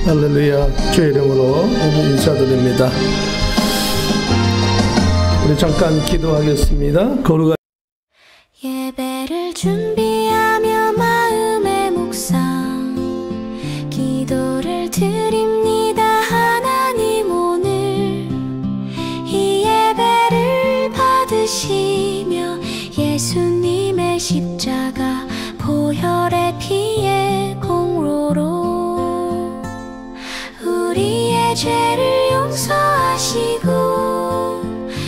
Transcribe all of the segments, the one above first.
할렐루야. 주의 이름으로 인사드립니다. 우리 잠깐 기도하겠습니다. 거룩한 예배를 준비하며 마음의 묵상 기도를 드립니다. 하나님 오늘 이 예배를 받으시며 예수님의 십자가 보혈의 피의 공로로 우리의 죄를 용서하시고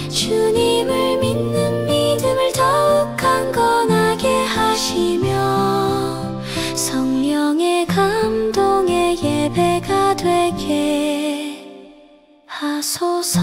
주님을 믿는 믿음을 더욱 강건하게 하시며 성령의 감동의 예배가 되게 하소서.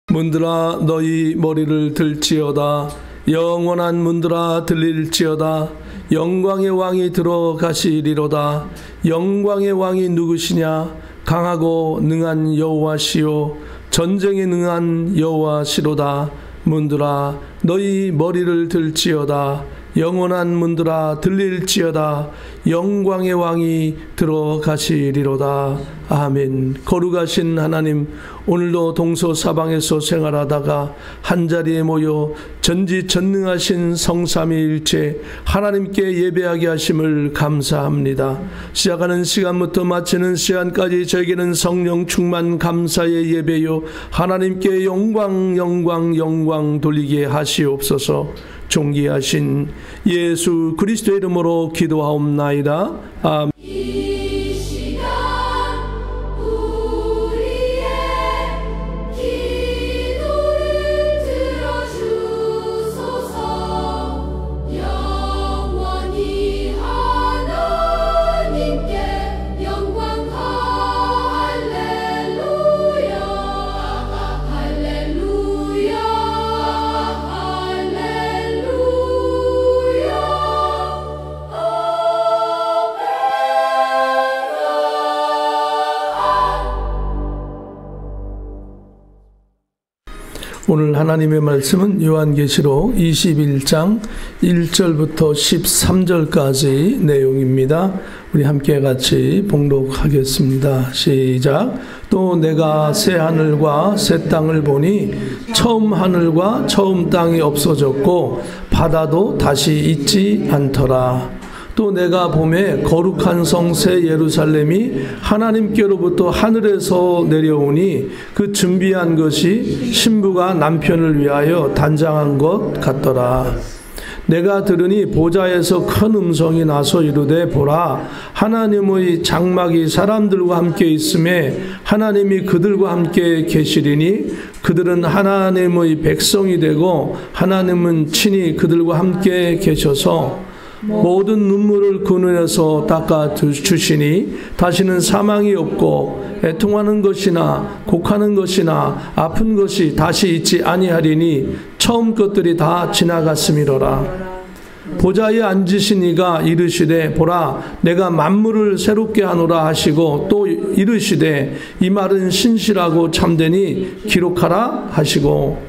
문들아 너희 머리를 들지어다. 영원한 문들아 들릴지어다. 영광의 왕이 들어가시리로다. 영광의 왕이 누구시냐? 강하고 능한 여호와시요 전쟁에 능한 여호와시로다. 문들아 너희 머리를 들지어다. 영원한 문들아 들릴지어다. 영광의 왕이 들어가시리로다. 아멘. 거룩하신 하나님, 오늘도 동서사방에서 생활하다가 한자리에 모여 전지전능하신 성삼위일체 하나님께 예배하게 하심을 감사합니다. 시작하는 시간부터 마치는 시간까지 저에게는 성령 충만 감사의 예배요 하나님께 영광 돌리게 하시옵소서. 존귀하신 예수 그리스도의 이름으로 기도하옵나이다. 아멘. 오늘 하나님의 말씀은 요한계시록 21장 1절부터 13절까지 내용입니다. 우리 함께 같이 봉독하겠습니다. 시작. 또 내가 새 하늘과 새 땅을 보니 처음 하늘과 처음 땅이 없어졌고 바다도 다시 있지 않더라. 또 내가 보매 거룩한 성 새 예루살렘이 하나님께로부터 하늘에서 내려오니 그 준비한 것이 신부가 남편을 위하여 단장한 것 같더라. 내가 들으니 보좌에서 큰 음성이 나서 이르되 보라 하나님의 장막이 사람들과 함께 있음에 하나님이 그들과 함께 계시리니 그들은 하나님의 백성이 되고 하나님은 친히 그들과 함께 계셔서 모든 눈물을 그 눈에서 닦아 주시니 다시는 사망이 없고 애통하는 것이나 곡하는 것이나 아픈 것이 다시 있지 아니하리니 처음 것들이 다 지나갔음이로라. 보좌에 앉으신 이가 이르시되 보라 내가 만물을 새롭게 하노라 하시고 또 이르시되 이 말은 신실하고 참되니 기록하라 하시고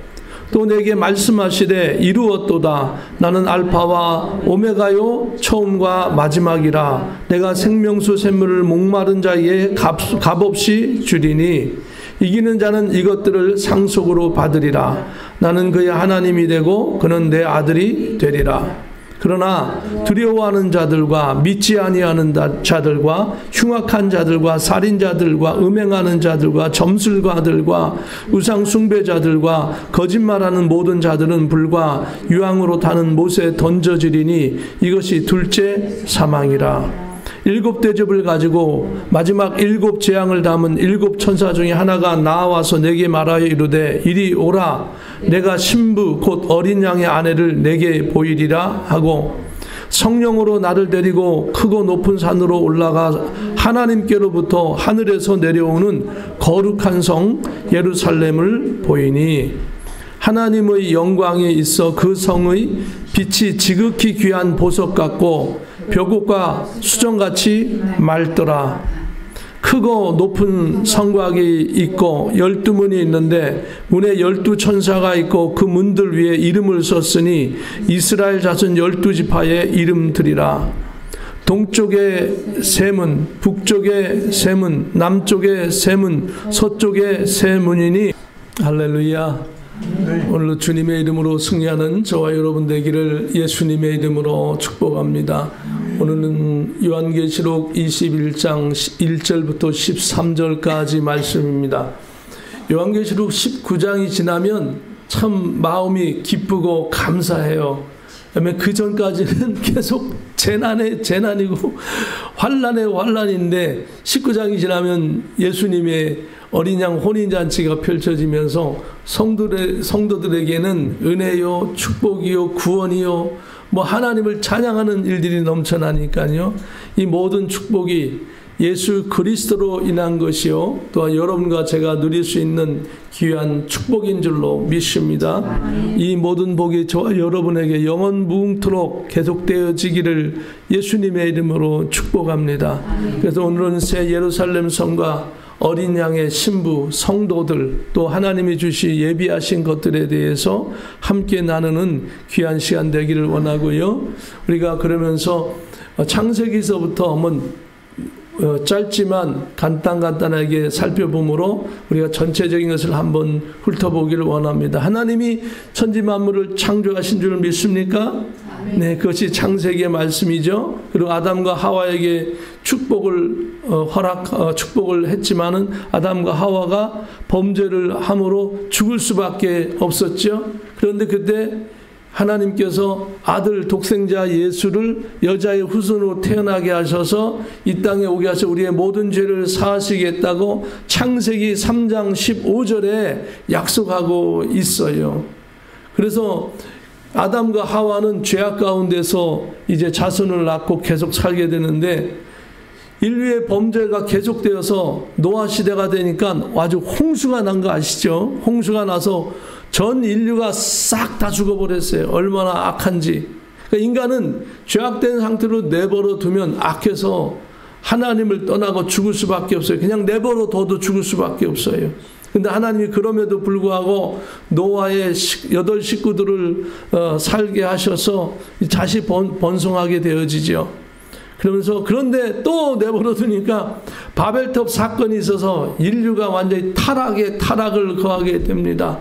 또 내게 말씀하시되 이루었도다. 나는 알파와 오메가요 처음과 마지막이라. 내가 생명수 샘물을 목마른 자에게 값없이 주리니 이기는 자는 이것들을 상속으로 받으리라. 나는 그의 하나님이 되고 그는 내 아들이 되리라. 그러나 두려워하는 자들과 믿지 아니하는 자들과 흉악한 자들과 살인자들과 음행하는 자들과 점술가들과 우상 숭배자들과 거짓말하는 모든 자들은 불과 유황으로 타는 못에 던져지리니 이것이 둘째 사망이라. 7 대접을 가지고 마지막 7 재앙을 담은 7 천사 중에 하나가 나와서 내게 말하여 이르되 이리 오라. 내가 신부 곧 어린 양의 아내를 내게 보이리라 하고 성령으로 나를 데리고 크고 높은 산으로 올라가 하나님께로부터 하늘에서 내려오는 거룩한 성 예루살렘을 보이니 하나님의 영광이 있어 그 성의 빛이 지극히 귀한 보석 같고 벽옥과 수정같이 맑더라. 크고 높은 성곽이 있고 12문이 있는데 문에 12천사가 있고 그 문들 위에 이름을 썼으니 이스라엘 자손 12지파의 이름들이라. 동쪽에 세 문, 북쪽에 세 문, 남쪽에 세 문, 서쪽에 세 문이니 할렐루야. 오늘 주님의 이름으로 승리하는 저와 여러분 되기를 예수님의 이름으로 축복합니다. 오늘은 요한계시록 21장 1절부터 13절까지 말씀입니다. 요한계시록 19장이 지나면 참 마음이 기쁘고 감사해요. 그다음에 그 전까지는 계속 재난에 재난이고 환난에 환난인데 19장이 지나면 예수님의 어린 양 혼인잔치가 펼쳐지면서 성도들에게는 은혜요, 축복이요, 구원이요, 하나님을 찬양하는 일들이 넘쳐나니까요. 이 모든 축복이 예수 그리스도로 인한 것이요, 또한 여러분과 제가 누릴 수 있는 귀한 축복인 줄로 믿습니다. 이 모든 복이 저와 여러분에게 영원 무궁토록 계속되어지기를 예수님의 이름으로 축복합니다. 그래서 오늘은 새 예루살렘 성과 어린 양의 신부, 성도들, 또 하나님이 주시 예비하신 것들에 대해서 함께 나누는 귀한 시간 되기를 원하고요. 우리가 그러면서 창세기서부터 한번 짧지만 간단하게 살펴보므로 우리가 전체적인 것을 한번 훑어보기를 원합니다. 하나님이 천지 만물을 창조하신 줄 믿습니까? 네, 그것이 창세기의 말씀이죠. 그리고 아담과 하와에게 축복을 축복을 했지만은 아담과 하와가 범죄를 함으로 죽을 수밖에 없었죠. 그런데 그때 하나님께서 아들 독생자 예수를 여자의 후손으로 태어나게 하셔서 이 땅에 오게 하셔서 우리의 모든 죄를 사하시겠다고 창세기 3장 15절에 약속하고 있어요. 그래서 아담과 하와는 죄악 가운데서 이제 자손을 낳고 계속 살게 되는데 인류의 범죄가 계속되어서 노아 시대가 되니까 아주 홍수가 난 거 아시죠? 홍수가 나서 전 인류가 싹 다 죽어버렸어요. 얼마나 악한지. 그러니까 인간은 죄악된 상태로 내버려 두면 악해서 하나님을 떠나고 죽을 수밖에 없어요. 그냥 내버려 둬도 죽을 수밖에 없어요. 근데 하나님이 그럼에도 불구하고 노아의 8 식구들을 살게 하셔서 다시 번성하게 되어지죠. 그러면서 그런데 또 내버려 두니까 바벨탑 사건이 있어서 인류가 완전히 타락을 거하게 됩니다.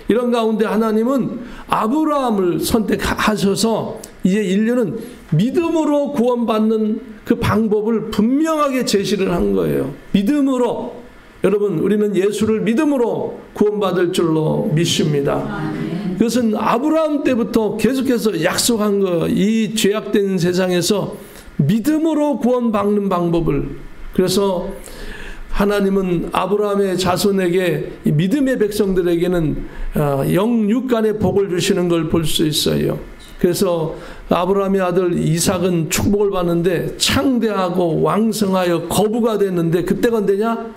이런 가운데 하나님은 아브라함을 선택하셔서 이제 인류는 믿음으로 구원받는 그 방법을 분명하게 제시를 한 거예요. 믿음으로. 여러분, 우리는 예수를 믿음으로 구원받을 줄로 믿습니다. 그것은 아브라함 때부터 계속해서 약속한 거. 이 죄악된 세상에서 믿음으로 구원받는 방법을. 그래서 하나님은 아브라함의 자손에게 믿음의 백성들에게는 영육간의 복을 주시는 걸 볼 수 있어요. 그래서 아브라함의 아들 이삭은 축복을 받는데 창대하고 왕성하여 거부가 됐는데 그때가 언제냐?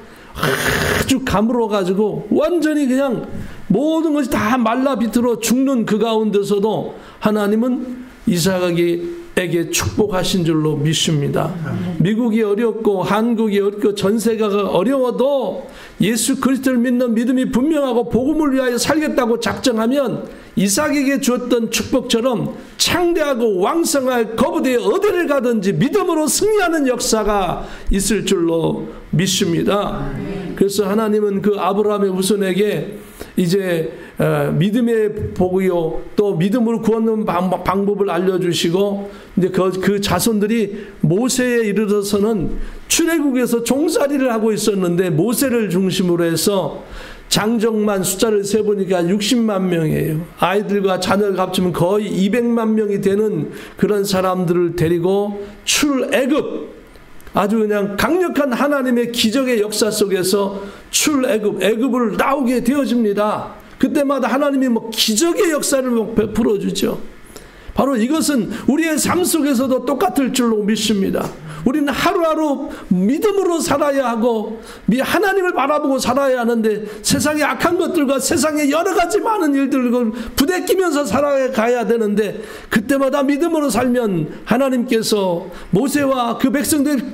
아주 가물어가지고 완전히 그냥 모든 것이 다 말라 비틀어 죽는 그 가운데서도 하나님은 이삭에게 축복하신 줄로 믿습니다. 미국이 어렵고 한국이 어렵고 전 세계가 어려워도 예수 그리스도를 믿는 믿음이 분명하고 복음을 위하여 살겠다고 작정하면 이삭에게 주었던 축복처럼 창대하고 왕성할 거부되어 어디를 가든지 믿음으로 승리하는 역사가 있을 줄로 믿습니다. 그래서 하나님은 그 아브라함의 후손에게 이제 믿음의 복이요 또 믿음으로 구하는 방법을 알려주시고 이제 그 자손들이 모세에 이르러서는 출애굽에서 종살이를 하고 있었는데 모세를 중심으로 해서 장정만 숫자를 세보니까 60만 명이에요. 아이들과 자녀를 합치면 거의 200만 명이 되는 그런 사람들을 데리고 출애굽, 아주 그냥 강력한 하나님의 기적의 역사 속에서 애굽을 나오게 되어집니다. 그때마다 하나님이 기적의 역사를 베풀어 주죠. 바로 이것은 우리의 삶 속에서도 똑같을 줄로 믿습니다. 우리는 하루하루 믿음으로 살아야 하고 하나님을 바라보고 살아야 하는데 세상의 악한 것들과 세상의 여러 가지 많은 일들을 부대끼면서 살아가야 되는데 그때마다 믿음으로 살면 하나님께서 모세와 그 백성들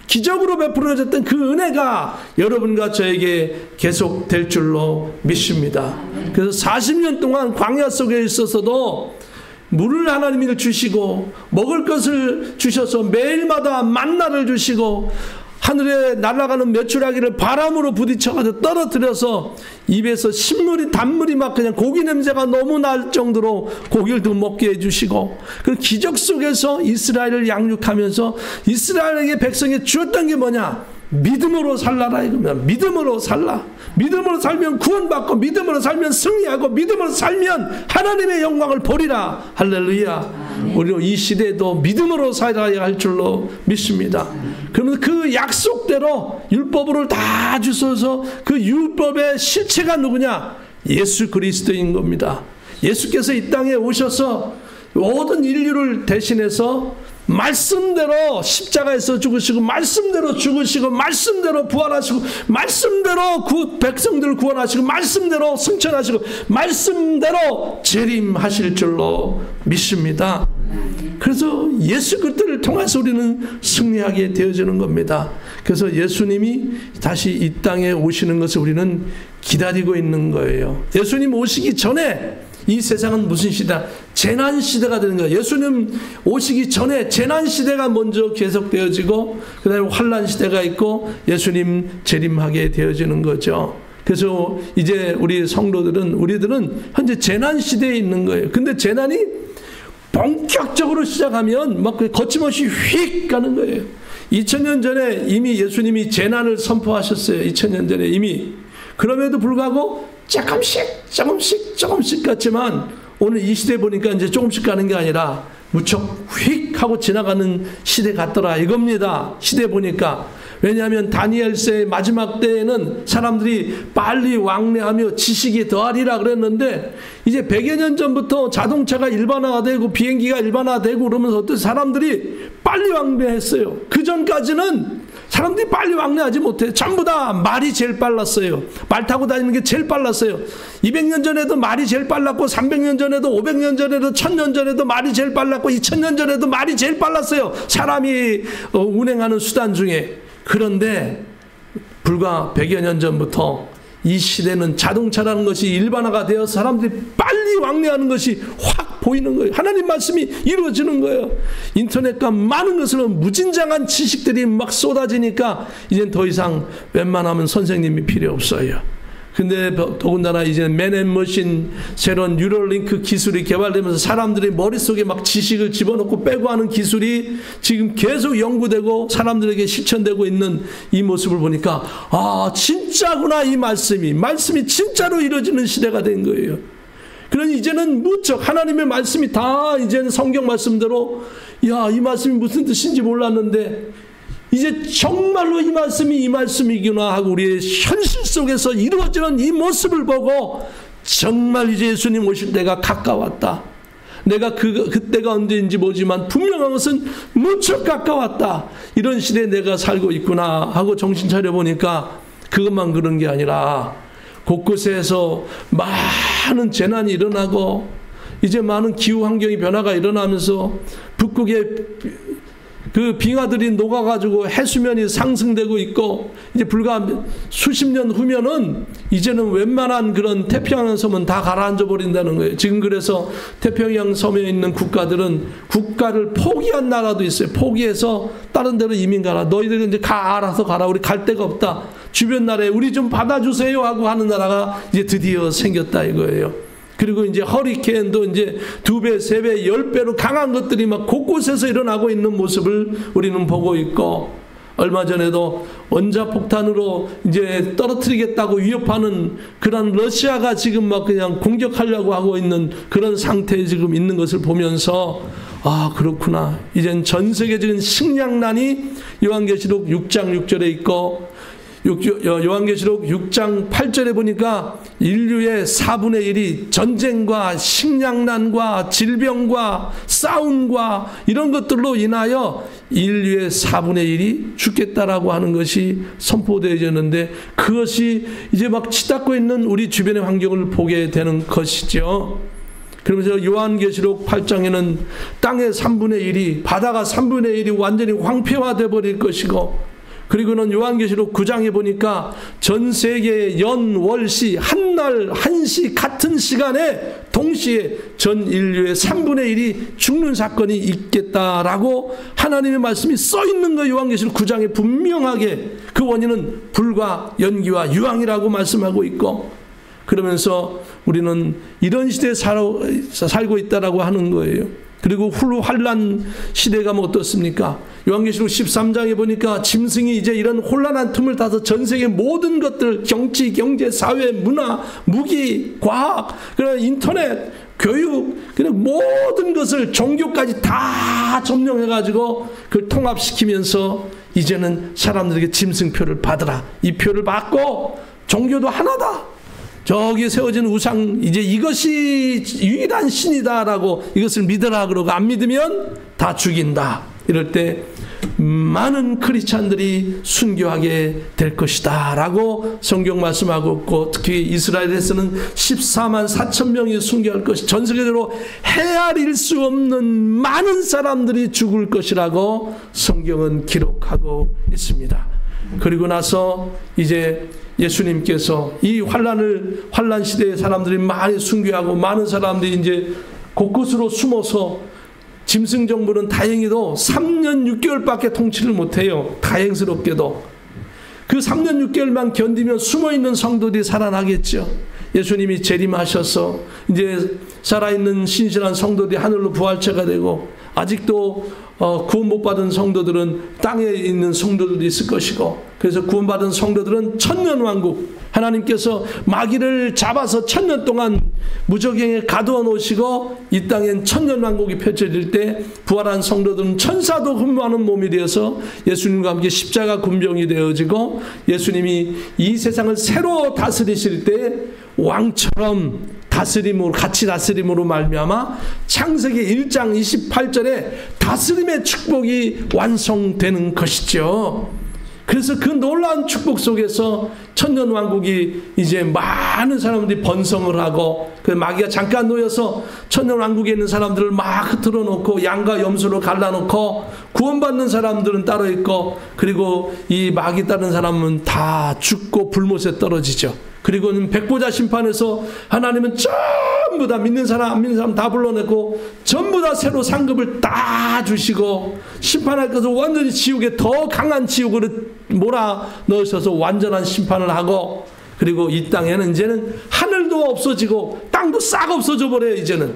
기적으로 베풀어졌던 그 은혜가 여러분과 저에게 계속 될 줄로 믿습니다. 그래서 40년 동안 광야 속에 있어서도 물을 하나님이 주시고 먹을 것을 주셔서 매일마다 만나를 주시고 하늘에 날아가는 메추라기를 바람으로 부딪혀가지고 떨어뜨려서 입에서 단물이 막 그냥 고기 냄새가 너무 날 정도로 고기를 더 먹게 해주시고 그 기적 속에서 이스라엘을 양육하면서 이스라엘에게 백성에 주었던 게 뭐냐? 믿음으로 살라라 이겁니다. 믿음으로 살라. 믿음으로 살면 구원받고 믿음으로 살면 승리하고 믿음으로 살면 하나님의 영광을 보리라. 할렐루야. 우리는 이 시대에도 믿음으로 살아야 할 줄로 믿습니다. 그러면 그 약속대로 율법을 다 주셔서 그 율법의 실체가 누구냐? 예수 그리스도인 겁니다. 예수께서 이 땅에 오셔서 모든 인류를 대신해서 말씀대로 십자가에서 죽으시고 말씀대로 죽으시고 말씀대로 부활하시고 말씀대로 백성들을 구원하시고 말씀대로 승천하시고 말씀대로 재림하실 줄로 믿습니다. 그래서 예수 그리스도를 통해서 우리는 승리하게 되어지는 겁니다. 그래서 예수님이 다시 이 땅에 오시는 것을 우리는 기다리고 있는 거예요. 예수님 오시기 전에 이 세상은 무슨 시대다? 재난 시대가 되는 거예요. 예수님 오시기 전에 재난 시대가 먼저 계속되어지고 그 다음에 환난 시대가 있고 예수님 재림하게 되어지는 거죠. 그래서 이제 우리들은 현재 재난 시대에 있는 거예요. 근데 재난이 본격적으로 시작하면 막 거침없이 휙 가는 거예요. 2000년 전에 이미 예수님이 재난을 선포하셨어요. 2000년 전에 이미. 그럼에도 불구하고 조금씩 갔지만 오늘 이 시대 보니까 이제 조금씩 가는 게 아니라 무척 휙 하고 지나가는 시대 같더라 이겁니다. 시대 보니까. 왜냐하면 다니엘서의 마지막 때에는 사람들이 빨리 왕래하며 지식이 더하리라 그랬는데 이제 100여 년 전부터 자동차가 일반화가 되고 비행기가 일반화되고 그러면서 어떤 사람들이 빨리 왕래했어요. 그 전까지는 사람들이 빨리 왕래하지 못해요. 전부 다 말이 제일 빨랐어요. 말 타고 다니는 게 제일 빨랐어요. 200년 전에도 말이 제일 빨랐고 300년 전에도 500년 전에도 1000년 전에도 말이 제일 빨랐고 2000년 전에도 말이 제일 빨랐어요. 사람이 운행하는 수단 중에. 그런데 불과 100여 년 전부터 이 시대는 자동차라는 것이 일반화가 되어서 사람들이 빨리 왕래하는 것이 확 보이는 거예요. 하나님 말씀이 이루어지는 거예요. 인터넷과 많은 것으로 무진장한 지식들이 막 쏟아지니까 이젠 더 이상 웬만하면 선생님이 필요 없어요. 근데 더군다나 이제 맨앤머신 새로운 뉴럴링크 기술이 개발되면서 사람들의 머릿속에 막 지식을 집어넣고 빼고 하는 기술이 지금 계속 연구되고 사람들에게 실천되고 있는 이 모습을 보니까 아 진짜구나 이 말씀이 진짜로 이루어지는 시대가 된 거예요. 그러니 이제는 무척 하나님의 말씀이 다 이제는 성경 말씀대로 야 이 말씀이 무슨 뜻인지 몰랐는데 이제 정말로 이 말씀이구나 하고 우리의 현실 속에서 이루어지는 이 모습을 보고 정말 이제 예수님 오실 때가 가까웠다. 내가 그때가 언제인지 모르지만 분명한 것은 무척 가까웠다. 이런 시대에 내가 살고 있구나 하고 정신 차려보니까 그것만 그런 게 아니라 곳곳에서 많은 재난이 일어나고 이제 많은 기후 환경의 변화가 일어나면서 북극의 그 빙하들이 녹아가지고 해수면이 상승되고 있고 이제 불과 수십 년 후면은 이제는 웬만한 그런 태평양 섬은 다 가라앉아 버린다는 거예요. 지금 그래서 태평양 섬에 있는 국가들은 국가를 포기한 나라도 있어요. 포기해서 다른 데로 이민 가라. 너희들은 이제 알아서 가라. 우리 갈 데가 없다. 주변 나라에 우리 좀 받아주세요 하고 하는 나라가 이제 드디어 생겼다 이거예요. 그리고 이제 허리케인도 이제 2배, 3배, 10배로 강한 것들이 막 곳곳에서 일어나고 있는 모습을 우리는 보고 있고 얼마 전에도 원자폭탄으로 이제 떨어뜨리겠다고 위협하는 그런 러시아가 지금 막 그냥 공격하려고 하고 있는 그런 상태에 지금 있는 것을 보면서 아 그렇구나. 이젠 전 세계적인 식량난이 요한계시록 6장 6절에 있고 요한계시록 6장 8절에 보니까 인류의 4분의 1이 전쟁과 식량난과 질병과 싸움과 이런 것들로 인하여 인류의 4분의 1이 죽겠다라고 하는 것이 선포되어졌는데, 그것이 이제 막 치닫고 있는 우리 주변의 환경을 보게 되는 것이죠. 그러면서 요한계시록 8장에는 땅의 3분의 1이, 바다가 3분의 1이 완전히 황폐화되어 버릴 것이고, 그리고는 요한계시록 9장에 보니까 전 세계의 연월시 한날 한시 같은 시간에 동시에 전 인류의 3분의 1이 죽는 사건이 있겠다라고 하나님의 말씀이 써 있는 거예요. 요한계시록 9장에 분명하게 그 원인은 불과 연기와 유황이라고 말씀하고 있고, 그러면서 우리는 이런 시대에 살고 있다라고 하는 거예요. 그리고 훌 환란 시대가 뭐 어떻습니까? 요한계시록 13장에 보니까 짐승이 이제 이런 혼란한 틈을 타서 전 세계 모든 것들, 정치, 경제, 사회, 문화, 무기, 과학, 그런 인터넷, 교육, 그냥 모든 것을 종교까지 다 점령해가지고 그걸 통합시키면서 이제는 사람들에게 짐승표를 받으라. 이 표를 받고 종교도 하나다. 저기 세워진 우상, 이제 이것이 유일한 신이다라고 이것을 믿으라 그러고, 안 믿으면 다 죽인다. 이럴 때 많은 크리스찬들이 순교하게 될 것이다 라고 성경 말씀하고 있고, 특히 이스라엘에서는 14만 4천 명이 순교할 것이, 전 세계적으로 헤아릴 수 없는 많은 사람들이 죽을 것이라고 성경은 기록하고 있습니다. 그리고 나서 이제 예수님께서 이 환란 시대에 사람들이 많이 순교하고, 많은 사람들이 이제 곳곳으로 숨어서, 짐승 정부는 다행히도 3년 6개월밖에 통치를 못해요. 다행스럽게도. 그 3년 6개월만 견디면 숨어있는 성도들이 살아나겠죠. 예수님이 재림하셔서 이제 살아있는 신실한 성도들이 하늘로 부활체가 되고, 아직도 구원 못 받은 성도들은 땅에 있는 성도들도 있을 것이고, 그래서 구원받은 성도들은 천년왕국, 하나님께서 마귀를 잡아서 1000년 동안 무적행에 가두어 놓으시고 이 땅엔 천년왕국이 펼쳐질 때 부활한 성도들은 천사도 근무하는 몸이 되어서 예수님과 함께 십자가 군병이 되어지고, 예수님이 이 세상을 새로 다스리실 때 왕처럼 다스림으로, 같이 다스림으로 말미암아 창세기 1장 28절에 다스림의 축복이 완성되는 것이죠. 그래서 그 놀라운 축복 속에서 천년왕국이 이제 많은 사람들이 번성을 하고, 그 마귀가 잠깐 놓여서 천년왕국에 있는 사람들을 막 흐트러 놓고 양과 염소로 갈라놓고, 구원받는 사람들은 따로 있고, 그리고 이 마귀 따른 사람은 다 죽고 불못에 떨어지죠. 그리고는 백보자 심판에서 하나님은 전부 다 믿는 사람 안 믿는 사람 다 불러내고 전부 다 새로 상급을 다 주시고, 심판할 것을 완전히 지옥에 더 강한 지옥으로 몰아넣으셔서 완전한 심판을 하고, 그리고 이 땅에는 이제는 하늘도 없어지고 땅도 싹 없어져 버려요. 이제는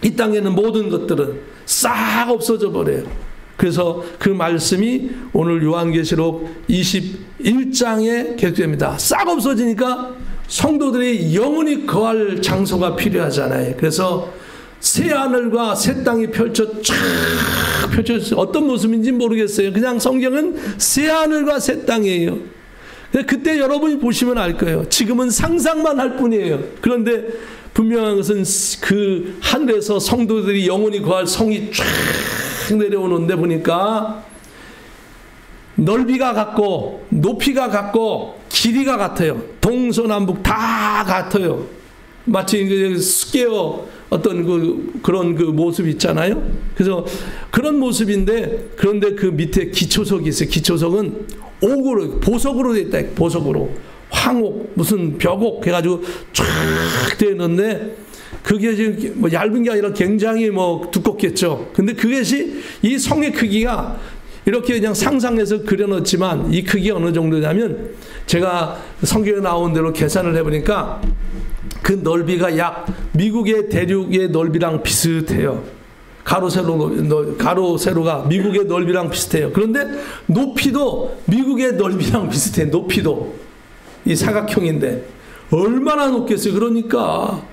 이 땅에는 모든 것들은 싹 없어져 버려요. 그래서 그 말씀이 오늘 요한계시록 21장에 계속됩니다. 싹 없어지니까 성도들이 영원히 거할 장소가 필요하잖아요. 그래서 새 하늘과 새 땅이 펼쳐졌어요. 어떤 모습인지 모르겠어요. 그냥 성경은 새 하늘과 새 땅이에요. 그때 여러분이 보시면 알 거예요. 지금은 상상만 할 뿐이에요. 그런데 분명한 것은 그 하늘에서 성도들이 영원히 거할 성이 쫙 내려오는데 보니까 넓이가 같고 높이가 같고 길이가 같아요. 동서남북 다 같아요. 마치 스퀘어 어떤 그런 모습 있잖아요. 그래서 그런 모습인데, 그런데 그 밑에 기초석이 있어요. 기초석은 옥으로, 보석으로 되어 있다. 보석으로. 황옥, 무슨 벽옥 해가지고 쫙 되어 있는데, 그게 지금 뭐 얇은 게 아니라 굉장히 뭐 두껍겠죠. 근데 그것이 이 성의 크기가 이렇게 그냥 상상해서 그려놓지만 이 크기가 어느 정도냐면, 제가 성경에 나온 대로 계산을 해보니까 그 넓이가 약 미국의 대륙의 넓이랑 비슷해요. 가로 세로가 미국의 넓이랑 비슷해요. 그런데 높이도 미국의 넓이랑 비슷해요. 높이도 이 사각형인데 얼마나 높겠어요. 그러니까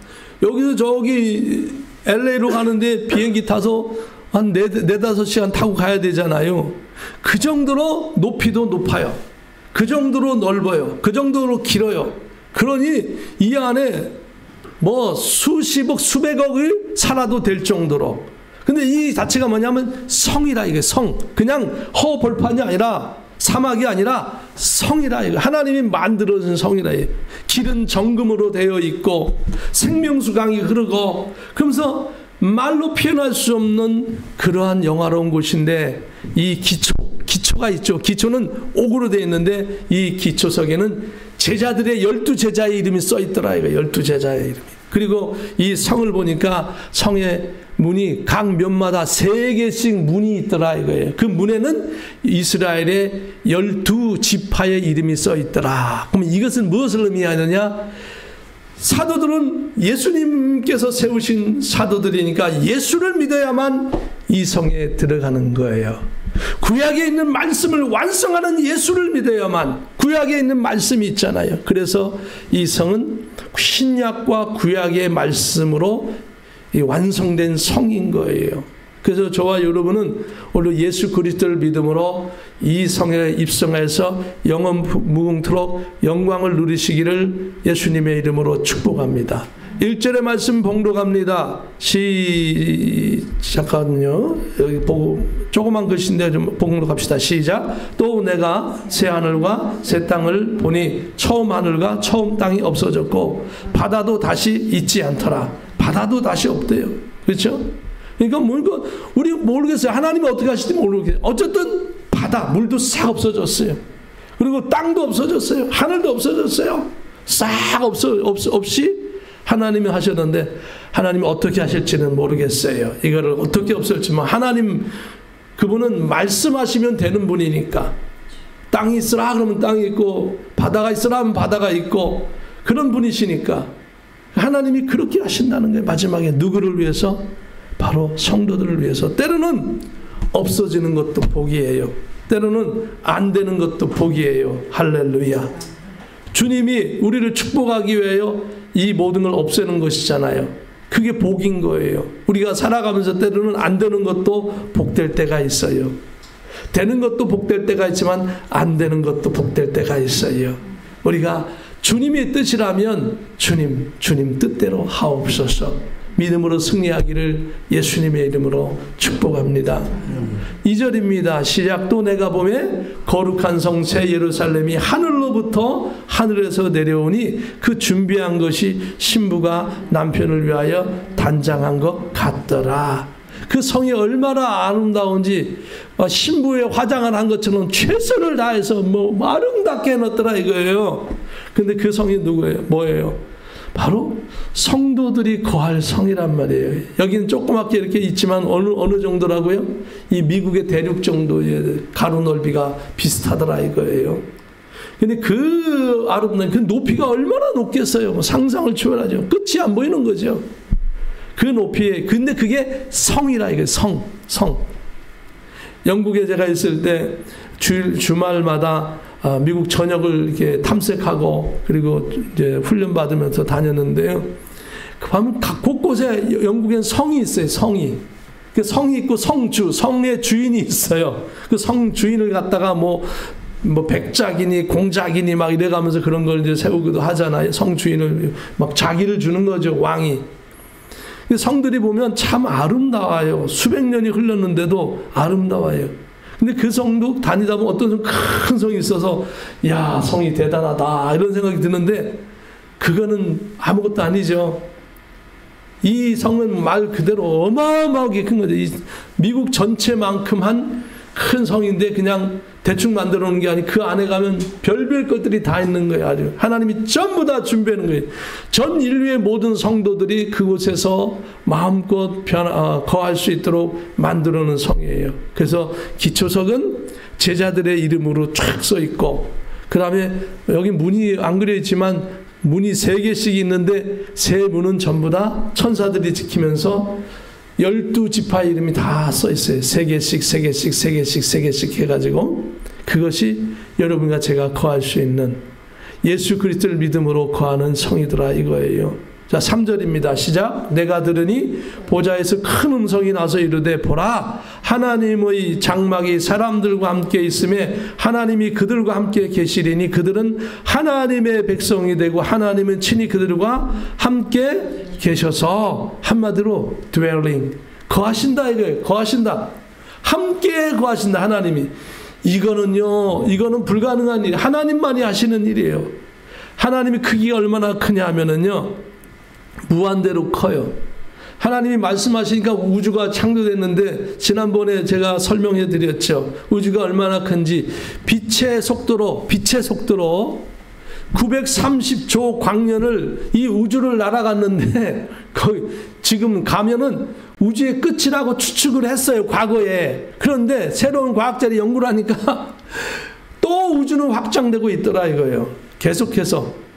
여기서 저기 LA로 가는데 비행기 타서 한 4-5시간 타고 가야 되잖아요. 그 정도로 높이도 높아요. 그 정도로 넓어요. 그 정도로 길어요. 그러니 이 안에 뭐 수십억, 수백억을 살아도 될 정도로. 근데 이 자체가 뭐냐면 성이라 이게 성. 그냥 허벌판이 아니라 사막이 아니라 성이라 이거. 하나님이 만들어준 성이라 이거. 길은 정금으로 되어 있고 생명수 강이 흐르고 그러면서 말로 표현할 수 없는 그러한 영화로운 곳인데 이 기초가 있죠. 기초는 옥으로 되어 있는데 이 기초석에는 제자들의 12제자의 이름이 써 있더라 이거. 12제자의 이름이. 그리고 이 성을 보니까 성의 문이 각 면마다 3개씩 문이 있더라 이거예요. 그 문에는 이스라엘의 12지파의 이름이 써 있더라. 그럼 이것은 무엇을 의미하느냐? 사도들은 예수님께서 세우신 사도들이니까 예수를 믿어야만 이 성에 들어가는 거예요. 구약에 있는 말씀을 완성하는 예수를 믿어야만. 구약에 있는 말씀이 있잖아요. 그래서 이 성은 신약과 구약의 말씀으로 완성된 성인 거예요. 그래서 저와 여러분은 오늘 예수 그리스도를 믿음으로 이 성에 입성해서 영원 무궁토록 영광을 누리시기를 예수님의 이름으로 축복합니다. 1절의 말씀 봉독합니다. 잠깐요. 여기 보고 조그만 글씨인데 좀 봉독합시다. 시작. 또 내가 새 하늘과 새 땅을 보니 처음 하늘과 처음 땅이 없어졌고 바다도 다시 있지 않더라. 바다도 다시 없대요. 그렇죠? 그러니까 뭔가 우리 모르겠어요. 하나님이 어떻게 하실지 모르겠어요. 어쨌든 바다 물도 싹 없어졌어요. 그리고 땅도 없어졌어요. 하늘도 없어졌어요. 싹 없이 하나님이 하셨는데 하나님이 어떻게 하실지는 모르겠어요. 이거를 어떻게 없앨지만 하나님 그분은 말씀하시면 되는 분이니까 땅이 있으라 그러면 땅이 있고 바다가 있으라 하면 바다가 있고 그런 분이시니까 하나님이 그렇게 하신다는 거예요. 마지막에 누구를 위해서? 바로 성도들을 위해서. 때로는 없어지는 것도 복이에요. 때로는 안 되는 것도 복이에요. 할렐루야. 주님이 우리를 축복하기 위하여 이 모든 걸 없애는 것이잖아요. 그게 복인 거예요. 우리가 살아가면서 때로는 안 되는 것도 복될 때가 있어요. 되는 것도 복될 때가 있지만 안 되는 것도 복될 때가 있어요. 우리가 주님의 뜻이라면 주님 뜻대로 하옵소서. 믿음으로 승리하기를 예수님의 이름으로 축복합니다. 2절입니다. 시작. 또 내가 보매 거룩한 성 새 예루살렘이 하늘로부터 하늘에서 내려오니 그 준비한 것이 신부가 남편을 위하여 단장한 것 같더라. 그 성이 얼마나 아름다운지 신부의 화장을 한 것처럼 최선을 다해서 아름답게 해놨더라 이거예요. 근데 그 성이 누구예요? 뭐예요? 바로 성도들이 거할 성이란 말이에요. 여기는 조그맣게 이렇게 있지만 어느 정도라고요? 이 미국의 대륙 정도의 가로 넓이가 비슷하더라 이거예요. 근데 그 아름다운 그 높이가 얼마나 높겠어요? 상상을 초월하죠. 끝이 안 보이는 거죠. 그 높이에. 근데 그게 성이라 이거예요. 성. 영국에 제가 있을 때 주말마다 미국 전역을 이렇게 탐색하고 그리고 이제 훈련 받으면서 다녔는데요. 그 보면 각 곳곳에 영국엔 성이 있어요. 성이 있고 성의 주인이 있어요. 그 성 주인을 갖다가 뭐 백작이니 공작이니 막 이래가면서 그런 걸 이제 세우기도 하잖아요. 성 주인을 막 자기를 주는 거죠. 왕이. 성들이 보면 참 아름다워요. 수백 년이 흘렀는데도 아름다워요. 근데 그 성도 다니다 보면 어떤 큰 성이 있어서 야 성이 대단하다 이런 생각이 드는데 그거는 아무것도 아니죠. 이 성은 말 그대로 어마어마하게 큰 거죠. 이 미국 전체만큼 한 큰 성인데 그냥 대충 만들어 놓은 게 아니고 그 안에 가면 별별 것들이 다 있는 거예요. 아주 하나님이 전부 다 준비하는 거예요. 전 인류의 모든 성도들이 그곳에서 마음껏 거할 수 있도록 만들어 놓은 성이에요. 그래서 기초석은 제자들의 이름으로 쫙 써 있고 그 다음에 여기 문이 안 그려 있지만 문이 3개씩 있는데 세 문은 전부 다 천사들이 지키면서 12지파 이름이 다 써 있어요. 3개씩 해가지고 그것이 여러분과 제가 거할 수 있는 예수 그리스도를 믿음으로 거하는 성이더라 이거예요. 자 3절입니다. 시작. 내가 들으니 보좌에서 큰 음성이 나서 이르되 보라 하나님의 장막이 사람들과 함께 있음에 하나님이 그들과 함께 계시리니 그들은 하나님의 백성이 되고 하나님은 친히 그들과 함께 계셔서 한마디로 dwelling, 거하신다 이거예요. 거하신다. 함께 거하신다 하나님이. 이거는 불가능한 일, 하나님만이 하시는 일이에요. 하나님의 크기가 얼마나 크냐 하면은요, 무한대로 커요. 하나님이 말씀하시니까 우주가 창조됐는데 지난번에 제가 설명해 드렸죠. 우주가 얼마나 큰지 빛의 속도로 930조 광년을 이 우주를 날아갔는데 거의 지금 가면은 우주의 끝이라고 추측을 했어요, 과거에. 그런데 새로운 과학자들이 연구를 하니까 또 우주는 확장되고 있더라 이거예요. 계속해서.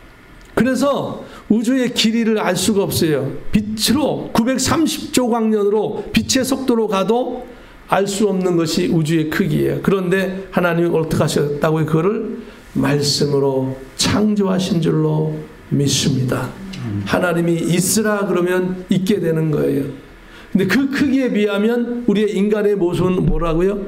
그래서 우주의 길이를 알 수가 없어요. 빛으로 930조 광년으로 빛의 속도로 가도 알 수 없는 것이 우주의 크기예요. 그런데 하나님이 어떻게 하셨다고요? 그거를 말씀으로 창조하신 줄로 믿습니다. 하나님이 있으라 그러면 있게 되는 거예요. 근데 그 크기에 비하면 우리의 인간의 모습은 뭐라고요?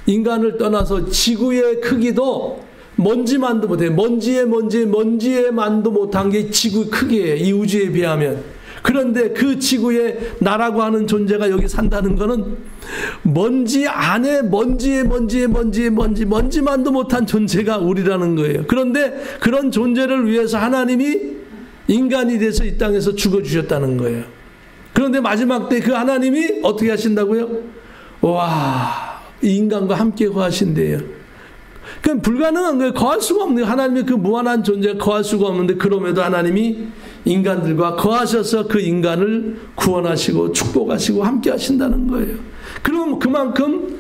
인간을 떠나서 지구의 크기도 먼지만도 못해요. 먼지만도 못한 게 지구의 크기예요. 이 우주에 비하면. 그런데 그 지구에 나라고 하는 존재가 여기 산다는 것은 먼지 안에 먼지만도 못한 존재가 우리라는 거예요. 그런데 그런 존재를 위해서 하나님이 인간이 돼서 이 땅에서 죽어주셨다는 거예요. 그런데 마지막 때 그 하나님이 어떻게 하신다고요? 와, 이 인간과 함께 거하신대요. 그건 불가능한 거예요. 거할 수가 없는 거예요. 하나님의 그 무한한 존재가 거할 수가 없는데 그럼에도 하나님이 인간들과 거하셔서 그 인간을 구원하시고 축복하시고 함께 하신다는 거예요. 그럼 그만큼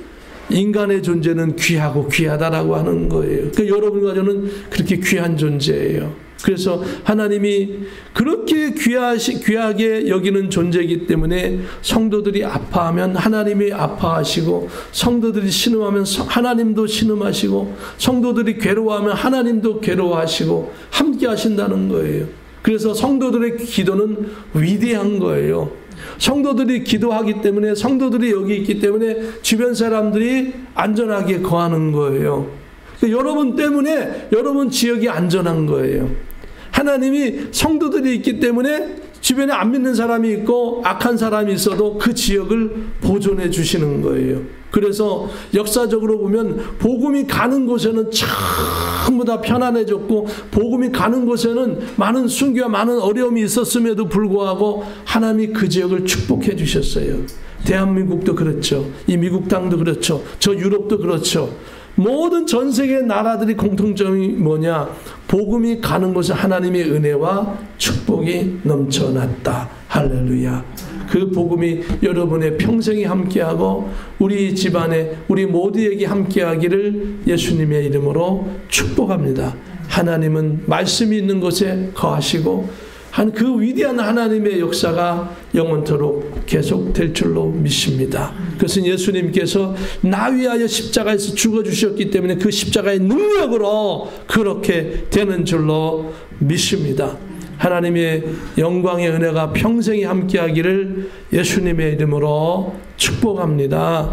인간의 존재는 귀하고 귀하다라고 하는 거예요. 그러니까 여러분과 저는 그렇게 귀한 존재예요. 그래서 하나님이 그렇게 귀하게 여기는 존재이기 때문에 성도들이 아파하면 하나님이 아파하시고, 성도들이 신음하면 하나님도 신음하시고, 성도들이 괴로워하면 하나님도 괴로워하시고 함께 하신다는 거예요. 그래서 성도들의 기도는 위대한 거예요. 성도들이 기도하기 때문에, 성도들이 여기 있기 때문에 주변 사람들이 안전하게 거하는 거예요. 여러분 때문에 여러분 지역이 안전한 거예요. 하나님이 성도들이 있기 때문에 주변에 안 믿는 사람이 있고 악한 사람이 있어도 그 지역을 보존해 주시는 거예요. 그래서 역사적으로 보면 복음이 가는 곳에는 전부 다 편안해졌고, 복음이 가는 곳에는 많은 순교와 많은 어려움이 있었음에도 불구하고 하나님이 그 지역을 축복해 주셨어요. 대한민국도 그렇죠. 이 미국 땅도 그렇죠. 저 유럽도 그렇죠. 모든 전 세계 나라들이 공통점이 뭐냐? 복음이 가는 곳에 하나님의 은혜와 축복이 넘쳐났다. 할렐루야. 그 복음이 여러분의 평생이 함께하고 우리 집안에 우리 모두에게 함께하기를 예수님의 이름으로 축복합니다. 하나님은 말씀이 있는 곳에 거하시고 그 위대한 하나님의 역사가 영원토록 계속될 줄로 믿습니다. 그것은 예수님께서 나 위하여 십자가에서 죽어주셨기 때문에 그 십자가의 능력으로 그렇게 되는 줄로 믿습니다. 하나님의 영광의 은혜가 평생이 함께하기를 예수님의 이름으로 축복합니다.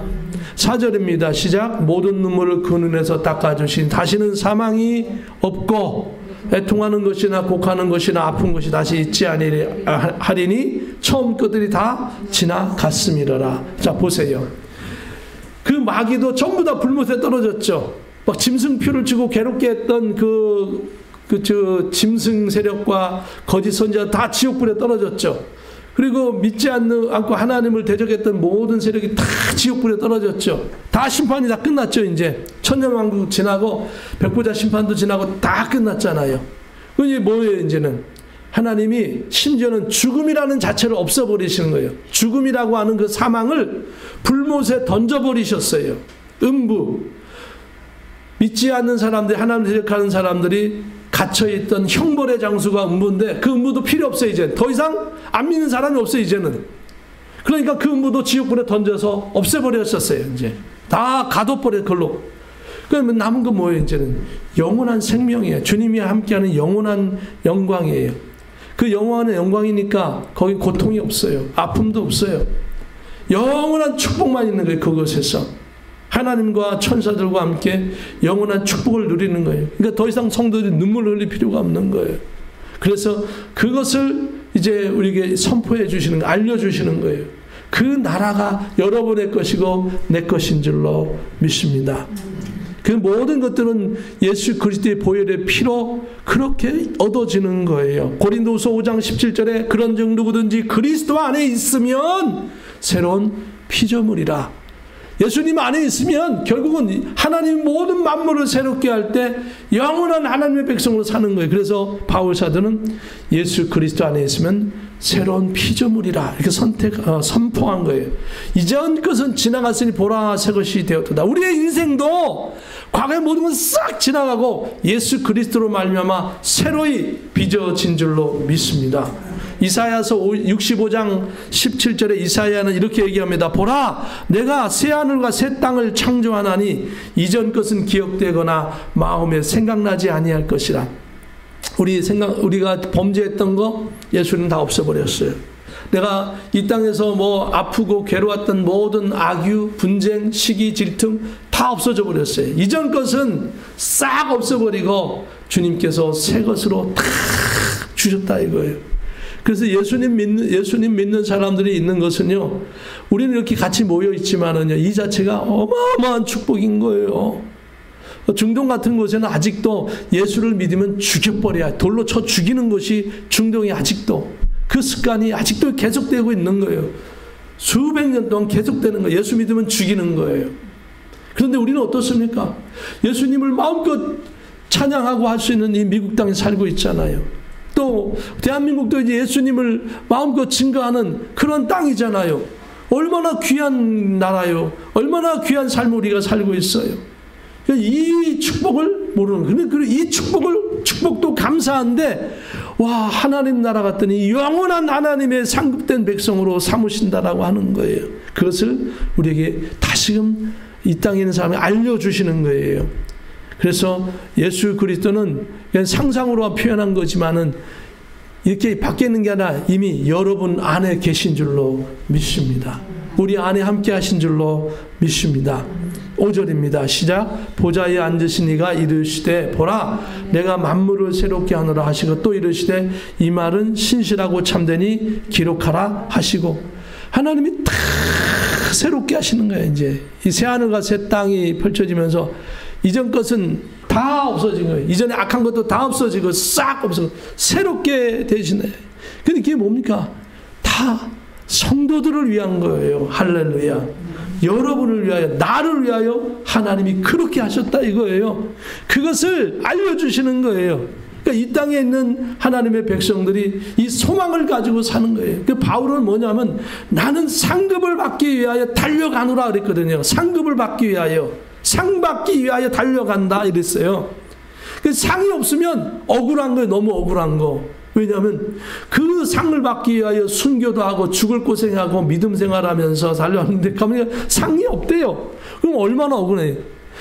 4절입니다. 시작. 모든 눈물을 그 눈에서 닦아주신 다시는 사망이 없고 애통하는 것이나 곡하는 것이나 아픈 것이 다시 있지 하리니 처음 것들이 다 지나갔음이로라. 자, 보세요. 그 마귀도 전부 다 불못에 떨어졌죠. 막 짐승표를 주고 괴롭게 했던 저 짐승 세력과 거짓 선지자 다 지옥불에 떨어졌죠. 그리고 믿지 않고 하나님을 대적했던 모든 세력이 다 지옥불에 떨어졌죠. 다 심판이 다 끝났죠. 이제 천년왕국 지나고 백보자 심판도 지나고 다 끝났잖아요. 이제 뭐예요? 이제는 하나님이 심지어는 죽음이라는 자체를 없애버리시는 거예요. 죽음이라고 하는 그 사망을 불못에 던져버리셨어요. 음부. 믿지 않는 사람들이, 하나님 대적하는 사람들이 갇혀있던 형벌의 장소가 음부인데 그 음부도 필요 없어요. 이제 더 이상 안 믿는 사람이 없어요. 이제는. 그러니까 그 음부도 지옥불에 던져서 없애버렸었어요. 이제 다 가둬버려 그걸로. 그러면 남은 건 뭐예요? 이제는 영원한 생명이에요. 주님이 함께하는 영원한 영광이에요. 그 영원한 영광이니까 거기 고통이 없어요. 아픔도 없어요. 영원한 축복만 있는 거예요. 그곳에서 하나님과 천사들과 함께 영원한 축복을 누리는 거예요. 그러니까 더 이상 성도들이 눈물을 흘릴 필요가 없는 거예요. 그래서 그것을 이제 우리에게 선포해 주시는 거, 알려주시는 거예요. 그 나라가 여러분의 것이고 내 것인 줄로 믿습니다. 그 모든 것들은 예수 그리스도의 보혈의 피로 그렇게 얻어지는 거예요. 고린도후서 5장 17절에 그런즉 누구든지 그리스도 안에 있으면 새로운 피조물이라. 예수님 안에 있으면 결국은 하나님 모든 만물을 새롭게 할 때 영원한 하나님의 백성으로 사는 거예요. 그래서 바울 사도는 예수 그리스도 안에 있으면 새로운 피조물이라 이렇게 선포한 거예요. 이전 것은 지나갔으니 보라 새 것이 되었도다. 우리의 인생도 과거의 모든 건 싹 지나가고 예수 그리스도로 말미암아 새로이 빚어진 줄로 믿습니다. 이사야서 65장 17절에 이사야는 이렇게 얘기합니다. 보라, 내가 새하늘과 새 땅을 창조하나니 이전 것은 기억되거나 마음에 생각나지 아니할 것이라. 우리가 범죄했던 거 예수는 다 없애버렸어요. 내가 이 땅에서 뭐 아프고 괴로웠던 모든 악유, 분쟁, 시기, 질투 다 없어져 버렸어요. 이전 것은 싹 없애버리고 주님께서 새 것으로 다 주셨다 이거예요. 그래서 예수님 믿는 사람들이 있는 것은요, 우리는 이렇게 같이 모여 있지만은요, 이 자체가 어마어마한 축복인 거예요. 중동 같은 곳에는 아직도 예수를 믿으면 죽여버려야, 돌로 쳐 죽이는 것이 중동이 아직도 그 습관이 아직도 계속되고 있는 거예요. 수백 년 동안 계속되는 거예요. 예수 믿으면 죽이는 거예요. 그런데 우리는 어떻습니까? 예수님을 마음껏 찬양하고 할 수 있는 이 미국 땅에 살고 있잖아요. 또 대한민국도 이제 예수님을 마음껏 증거하는 그런 땅이잖아요. 얼마나 귀한 나라요. 얼마나 귀한 삶을 우리가 살고 있어요. 이 축복을 모르는, 근데 이 축복도 감사한데, 와, 하나님 나라 갔더니 영원한 하나님의 상급된 백성으로 삼으신다라고 하는 거예요. 그것을 우리에게 다시금 이 땅에 있는 사람이 알려주시는 거예요. 그래서 예수 그리스도는 그냥 상상으로 표현한 거지만은 이렇게 밖에 있는 게 아니라 이미 여러분 안에 계신 줄로 믿습니다. 우리 안에 함께 하신 줄로 믿습니다. 5절입니다. 시작. 보좌에 앉으신 이가 이르시되 보라 내가 만물을 새롭게 하노라 하시고 또 이르시되 이 말은 신실하고 참되니 기록하라 하시고, 하나님이 다 새롭게 하시는 거예요. 이제 이 새하늘과 새 땅이 펼쳐지면서 이전 것은 다 없어진 거예요. 이전에 악한 것도 다 없어지고 싹 없어지고 새롭게 되시네. 근데 그게 뭡니까? 다 성도들을 위한 거예요. 할렐루야. 여러분을 위하여, 나를 위하여 하나님이 그렇게 하셨다 이거예요. 그것을 알려주시는 거예요. 그러니까 이 땅에 있는 하나님의 백성들이 이 소망을 가지고 사는 거예요. 그 바울은 뭐냐면 나는 상급을 받기 위하여 달려가노라 그랬거든요. 상급을 받기 위하여, 상 받기 위하여 달려간다 이랬어요. 그 상이 없으면 억울한 거예요. 너무 억울한 거. 왜냐하면 그 상을 받기 위하여 순교도 하고 죽을 고생하고 믿음 생활하면서 달려왔는데 상이 없대요. 그럼 얼마나 억울해요.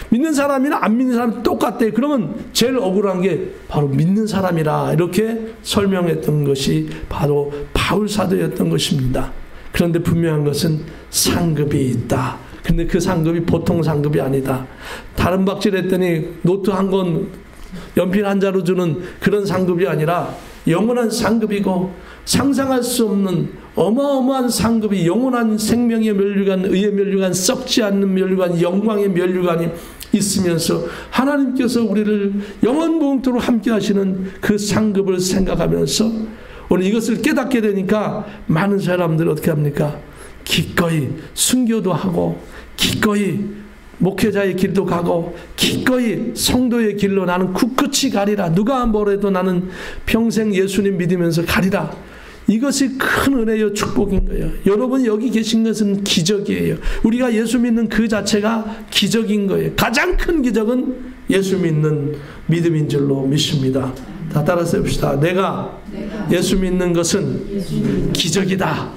믿는 사람이나 안 믿는 사람 똑같대요. 그러면 제일 억울한 게 바로 믿는 사람이라 이렇게 설명했던 것이 바로 바울 사도였던 것입니다. 그런데 분명한 것은 상급이 있다. 근데 그 상급이 보통 상급이 아니다. 다른 박질 했더니 노트 한 권 연필 한 자로 주는 그런 상급이 아니라 영원한 상급이고 상상할 수 없는 어마어마한 상급이, 영원한 생명의 면류관, 의의 면류관, 썩지 않는 면류관, 영광의 면류관이 있으면서 하나님께서 우리를 영원무궁토록 함께 하시는 그 상급을 생각하면서 오늘 이것을 깨닫게 되니까 많은 사람들은 어떻게 합니까? 기꺼이 순교도 하고 기꺼이 목회자의 길도 가고 기꺼이 성도의 길로 나는 굳굳이 가리라. 누가 뭐래도 나는 평생 예수님 믿으면서 가리라. 이것이 큰 은혜요 축복인 거예요. 여러분 여기 계신 것은 기적이에요. 우리가 예수 믿는 그 자체가 기적인 거예요. 가장 큰 기적은 예수 믿는 믿음인 줄로 믿습니다. 다 따라서 해봅시다. 내가 예수 믿는 것은 기적이다.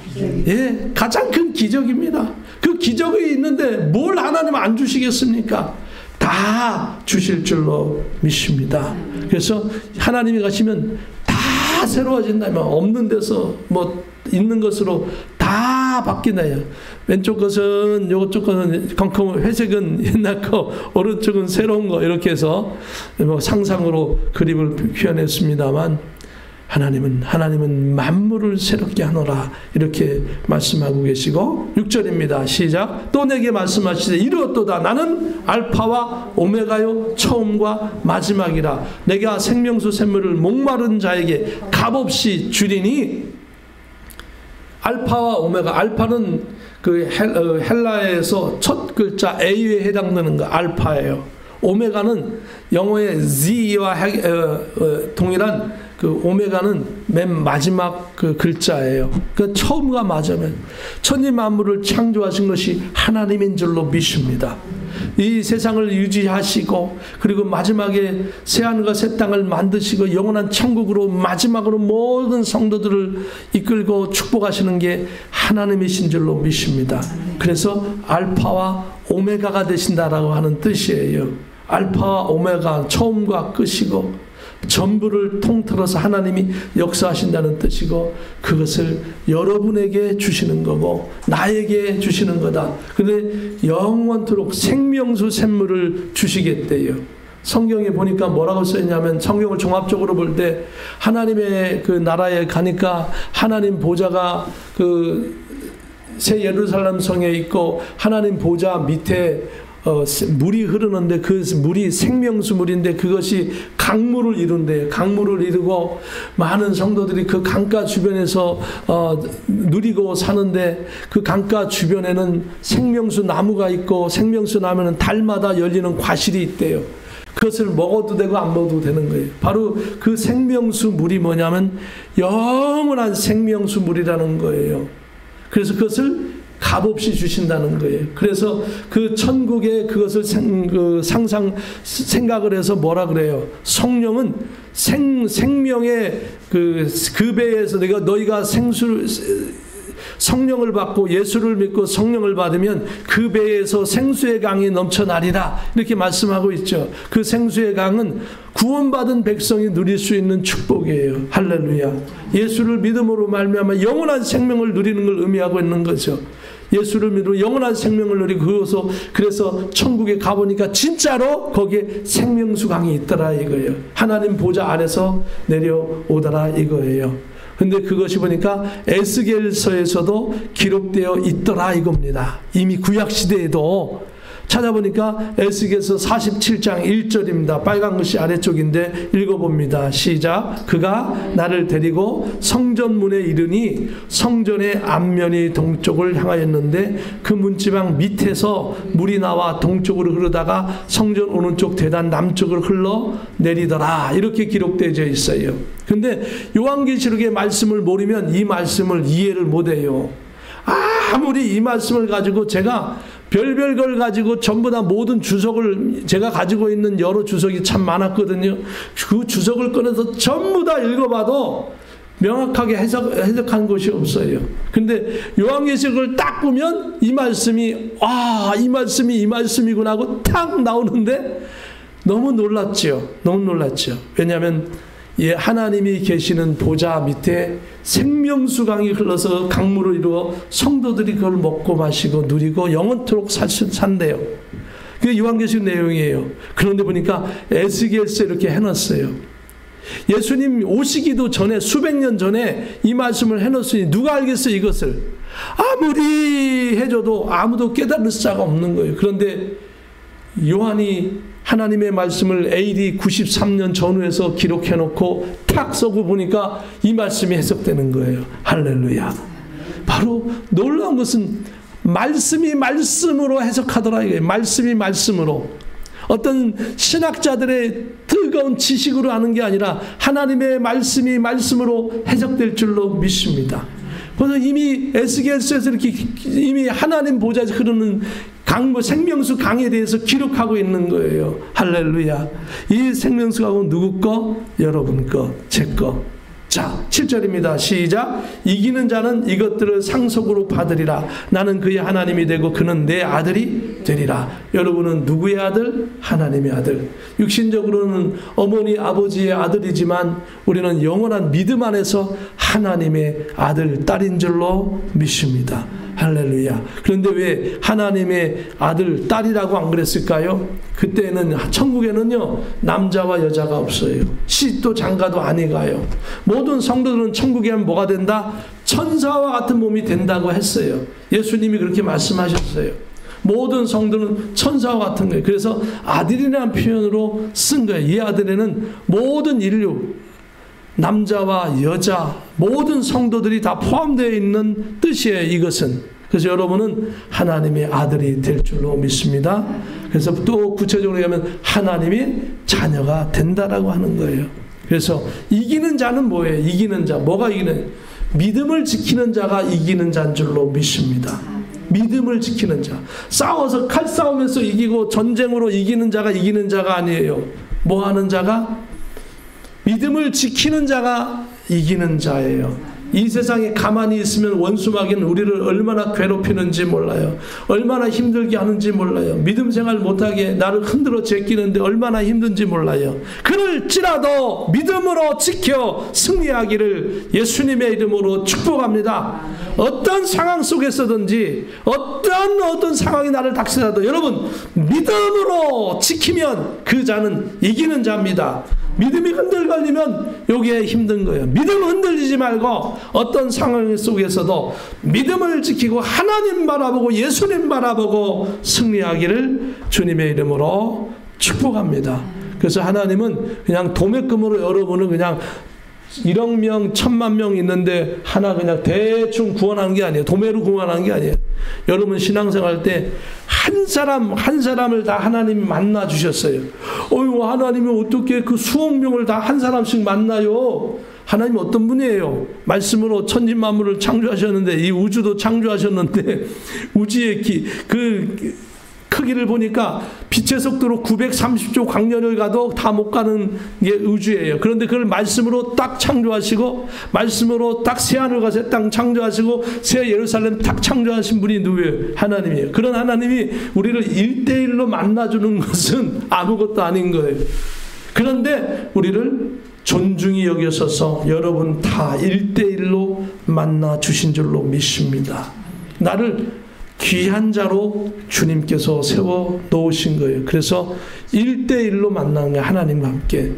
예, 가장 큰 기적입니다. 그 기적이 있는데 뭘 하나님 안 주시겠습니까? 다 주실 줄로 믿습니다. 그래서 하나님이 가시면 다 새로워진다면 없는 데서 뭐 있는 것으로 다 다 바뀌나요. 왼쪽 것은 요쪽 것은 회색은 옛날 거, 오른쪽은 새로운 거 이렇게 해서 뭐 상상으로 그림을 표현했습니다만 하나님은 만물을 새롭게 하노라 이렇게 말씀하고 계시고 6절입니다. 시작. 또 내게 말씀하시되 이르렀도다. 나는 알파와 오메가요 처음과 마지막이라. 내가 생명수 샘물을 목마른 자에게 값없이 주리니. 알파와 오메가. 알파는 그 헬라에서 첫 글자 A에 해당되는 거 알파예요. 오메가는 영어의 Z와 동일한 그 오메가는 맨 마지막 그 글자예요. 그 처음과 마지막. 천지 만물을 창조하신 것이 하나님인 줄로 믿습니다. 이 세상을 유지하시고 그리고 마지막에 새하늘과 새 땅을 만드시고 영원한 천국으로 마지막으로 모든 성도들을 이끌고 축복하시는 게 하나님이신 줄로 믿습니다. 그래서 알파와 오메가가 되신다라고 하는 뜻이에요. 알파와 오메가, 처음과 끝이고 전부를 통틀어서 하나님이 역사하신다는 뜻이고 그것을 여러분에게 주시는 거고 나에게 주시는 거다. 그런데 영원토록 생명수 샘물을 주시겠대요. 성경에 보니까 뭐라고 써있냐면 성경을 종합적으로 볼 때 하나님의 그 나라에 가니까 하나님 보좌가 그 새 예루살렘 성에 있고 하나님 보좌 밑에 물이 흐르는데 그 물이 생명수 물인데 그것이 강물을 이룬대요. 강물을 이루고 많은 성도들이 그 강가 주변에서 누리고 사는데 그 강가 주변에는 생명수 나무가 있고 생명수 나무는 달마다 열리는 과실이 있대요. 그것을 먹어도 되고 안 먹어도 되는 거예요. 바로 그 생명수 물이 뭐냐면 영원한 생명수 물이라는 거예요. 그래서 그것을 값없이 주신다는 거예요. 그래서 그 천국에 그것을 생각을 해서 뭐라 그래요? 성령은 생명의 그 배에서 너희가 성령을 받고 예수를 믿고 성령을 받으면 그 배에서 생수의 강이 넘쳐나리라 이렇게 말씀하고 있죠. 그 생수의 강은 구원받은 백성이 누릴 수 있는 축복이에요. 할렐루야. 예수를 믿음으로 말미암아 영원한 생명을 누리는 걸 의미하고 있는 거죠. 예수를 믿으러 영원한 생명을 누리고 그래서 천국에 가보니까 진짜로 거기에 생명수 강이 있더라 이거예요. 하나님 보좌 아래서 내려오더라 이거예요. 근데 그것이 보니까 에스겔서에서도 기록되어 있더라 이겁니다. 이미 구약시대에도 찾아보니까 에스겔서 47장 1절입니다. 빨간 글씨 아래쪽인데 읽어봅니다. 시작. 그가 나를 데리고 성전문에 이르니 성전의 앞면이 동쪽을 향하였는데 그 문지방 밑에서 물이 나와 동쪽으로 흐르다가 성전 오른쪽 대단 남쪽으로 흘러 내리더라 이렇게 기록되어 있어요. 근데 요한계시록의 말씀을 모르면 이 말씀을 이해를 못해요. 아무리 이 말씀을 가지고 제가 별별 걸 가지고 전부 다 모든 주석을 제가 가지고 있는 여러 주석이 참 많았거든요. 그 주석을 꺼내서 전부 다 읽어봐도 명확하게 해석한 것이 없어요. 근데 요한계시록을 딱 보면 이 말씀이 이 말씀이구나 하고 탁 나오는데 너무 놀랐죠. 너무 놀랐죠. 왜냐하면 하나님이 계시는 보좌 밑에 생명수 강이 흘러서 강물을 이루어 성도들이 그걸 먹고 마시고 누리고 영원토록 산대요. 그게 요한계시록 내용이에요. 그런데 보니까 에스겔서 이렇게 해놨어요. 예수님 오시기도 전에 수백 년 전에 이 말씀을 해놓으니 누가 알겠어요 이것을. 아무리 해줘도 아무도 깨달을 자가 없는 거예요. 그런데 요한이 하나님의 말씀을 AD 93년 전후에서 기록해놓고 탁 써고 보니까 이 말씀이 해석되는 거예요. 할렐루야. 바로 놀라운 것은 말씀이 말씀으로 해석하더라 이거예요. 말씀이 말씀으로. 어떤 신학자들의 뜨거운 지식으로 하는 게 아니라 하나님의 말씀이 말씀으로 해석될 줄로 믿습니다. 그래서 이미 에스겔서에서 이렇게 이미 하나님 보좌에서 흐르는 생명수 강에 대해서 기록하고 있는 거예요. 할렐루야. 이 생명수 강은 누구 거? 여러분 거, 제 거. 자, 7절입니다. 시작. 이기는 자는 이것들을 상속으로 받으리라. 나는 그의 하나님이 되고 그는 내 아들이 되리라. 여러분은 누구의 아들? 하나님의 아들. 육신적으로는 어머니 아버지의 아들이지만 우리는 영원한 믿음 안에서 하나님의 아들 딸인 줄로 믿습니다. 할렐루야. 그런데 왜 하나님의 아들 딸이라고 안 그랬을까요? 그때는 천국에는요 남자와 여자가 없어요. 시도 장가도 아니 가요. 모든 성도들은 천국에 하면 뭐가 된다? 천사와 같은 몸이 된다고 했어요. 예수님이 그렇게 말씀하셨어요. 모든 성도는 천사와 같은 거예요. 그래서 아들이라는 표현으로 쓴 거예요. 이 아들에는 모든 인류, 남자와 여자, 모든 성도들이 다 포함되어 있는 뜻이에요. 이것은. 그래서 여러분은 하나님의 아들이 될 줄로 믿습니다. 그래서 또 구체적으로 얘기하면 하나님의 자녀가 된다라고 하는 거예요. 그래서 이기는 자는 뭐예요? 이기는 자. 뭐가 이기는? 믿음을 지키는 자가 이기는 자인 줄로 믿습니다. 믿음을 지키는 자. 싸워서 칼싸움에서 이기고 전쟁으로 이기는 자가 이기는 자가 아니에요. 뭐 하는 자가? 믿음을 지키는 자가 이기는 자예요. 이 세상에 가만히 있으면 원수마귀는 우리를 얼마나 괴롭히는지 몰라요. 얼마나 힘들게 하는지 몰라요. 믿음 생활 못하게 나를 흔들어 제끼는데 얼마나 힘든지 몰라요. 그럴지라도 믿음으로 지켜 승리하기를 예수님의 이름으로 축복합니다. 어떤 상황 속에서든지 어떤 상황이 나를 닥치더라도 여러분 믿음으로 지키면 그 자는 이기는 자입니다. 믿음이 흔들거리면 여기에 힘든 거예요. 믿음 흔들리지 말고 어떤 상황 속에서도 믿음을 지키고 하나님 바라보고 예수님 바라보고 승리하기를 주님의 이름으로 축복합니다. 그래서 하나님은 그냥 도매금으로 여러분을 그냥 1억 명, 1000만 명 있는데 하나 그냥 대충 구원하는 게 아니에요. 도매로 구원하는 게 아니에요. 여러분 신앙생활 때 한 사람을 다 하나님이 만나 주셨어요. 하나님이 어떻게 그 수억 명을 다 한 사람씩 만나요? 하나님 어떤 분이에요? 말씀으로 천지만물을 창조하셨는데 이 우주도 창조하셨는데 우주의 크기를 보니까 빛의 속도로 930조 광년을 가도 다 못 가는 게 우주예요. 그런데 그걸 말씀으로 딱 창조하시고 말씀으로 딱 새하늘 가서 땅 창조하시고 새 예루살렘 딱 창조하신 분이 누구예요? 하나님이에요. 그런 하나님이 우리를 1대1로 만나주는 것은 아무것도 아닌 거예요. 그런데 우리를 존중히 여기셔서 여러분 다 1대1로 만나주신 줄로 믿습니다. 나를 귀한 자로 주님께서 세워 놓으신 거예요. 그래서 1대1로 만나는 거예요. 하나님과 함께.